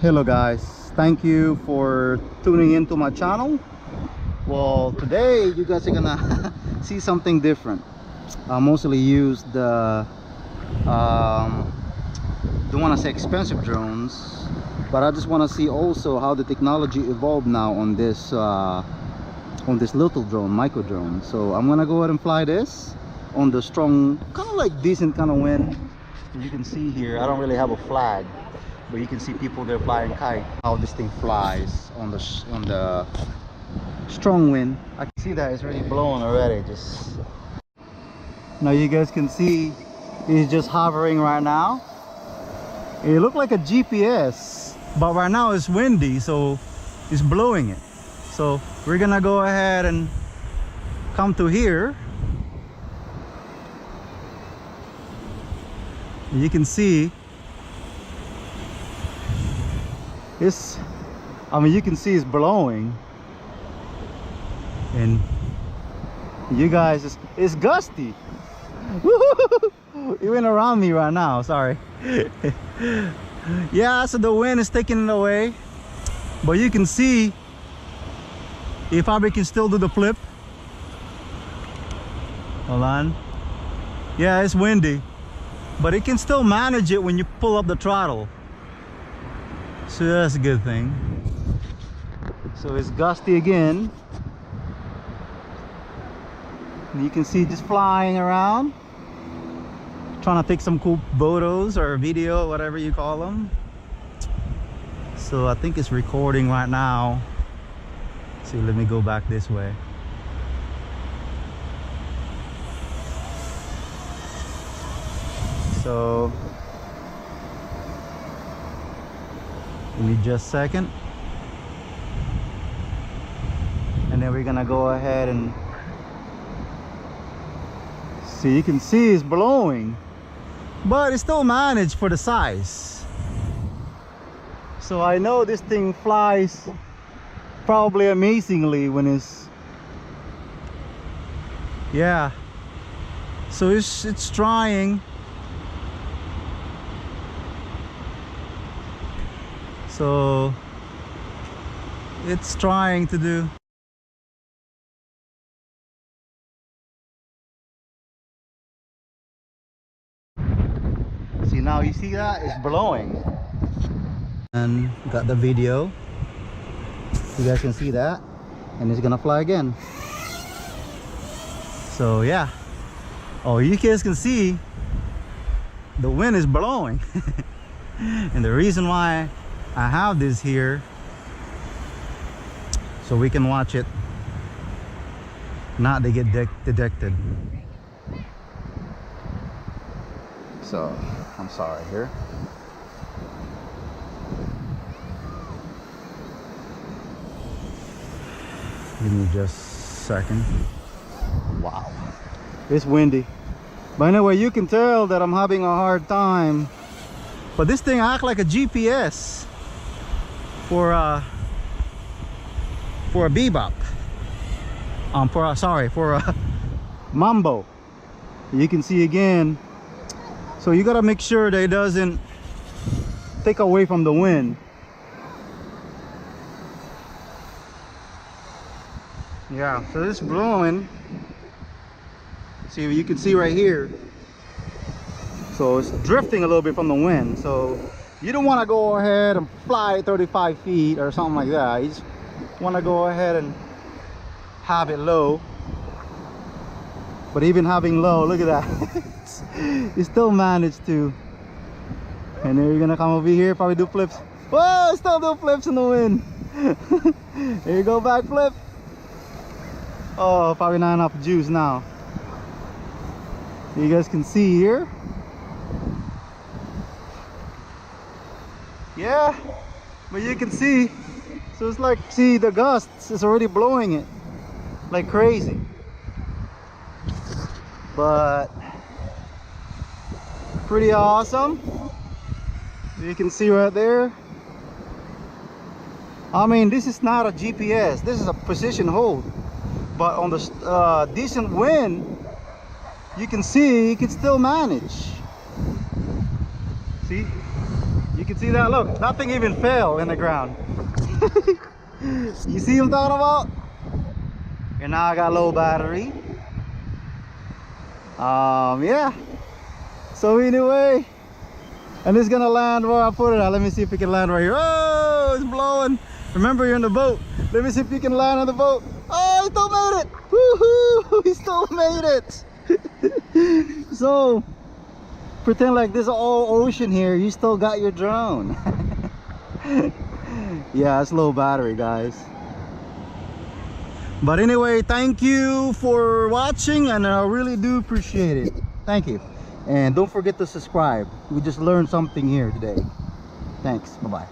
Hello guys, thank you for tuning into my channel. Well, today you guys are gonna see something different. I mostly use the don't want to say expensive drones, but I just want to see also how the technology evolved now on this little drone, micro drone. So I'm gonna go ahead and fly this on the strong, kind of like decent kind of wind. As you can see here, I don't really have a flag, but you can see people there flying kite. How this thing flies on the strong wind. I can see that it's already blowing already. Just now you guys can see it's just hovering right now. It looked like a GPS, but right now it's windy, so it's blowing it. So we're gonna go ahead and come to here. You can see it's, I mean, you can see it's blowing, and you guys, it's gusty. It went around me right now, sorry. Yeah, so the wind is taking it away, but you can see it probably can still do the flip. Hold on. Yeah, it's windy, but it can still manage it when you pull up the throttle. So that's a good thing. So it's gusty again. And you can see just flying around, trying to take some cool photos or video, whatever you call them. So I think it's recording right now. See, let me go back this way. So give me just a second, and then we're gonna go ahead and see. You can see it's blowing, but it's still managed for the size. So I know this thing flies probably amazingly when it's, yeah. So it's trying. So it's trying to do. See, now you see that it's blowing, and got the video. You guys can see that, and it's gonna fly again. So yeah. Oh, you guys can see the wind is blowing. And the reason why I have this here, so we can watch it not to get detected. So I'm sorry here. Give me just a second. Wow, it's windy. But anyway, you can tell that I'm having a hard time. But this thing acts like a GPS for a bebop. For a mambo. You can see again. So you gotta make sure that it doesn't take away from the wind. Yeah, so it's blowing. See, you can see right here. So it's drifting a little bit from the wind. So you don't want to go ahead and fly 35 feet or something like that. You just want to go ahead and have it low. But even having low, look at that. You still managed to. And then you're gonna come over here, probably do flips. Whoa, still do flips in the wind. Here you go, back flip. Oh, probably not enough juice now. You guys can see here. Yeah, but you can see. So it's like, see the gusts, it's already blowing it like crazy. But pretty awesome. You can see right there. I mean, this is not a GPS, this is a precision hold. But on the decent wind, you can see you can still manage. See, you can see that. Look, that thing even fell in the ground. You see what I'm talking about? And now I got low battery. Yeah. So anyway, and it's gonna land where I put it at. Let me see if it can land right here. Oh, it's blowing. Remember, you're in the boat. Let me see if you can land on the boat. Oh, he still made it. Woohoo! He still made it. So pretend like this is all ocean here. You still got your drone. Yeah, it's low battery, guys. But anyway, thank you for watching, and I really do appreciate it. Thank you. And don't forget to subscribe. We just learned something here today. Thanks. Bye-bye.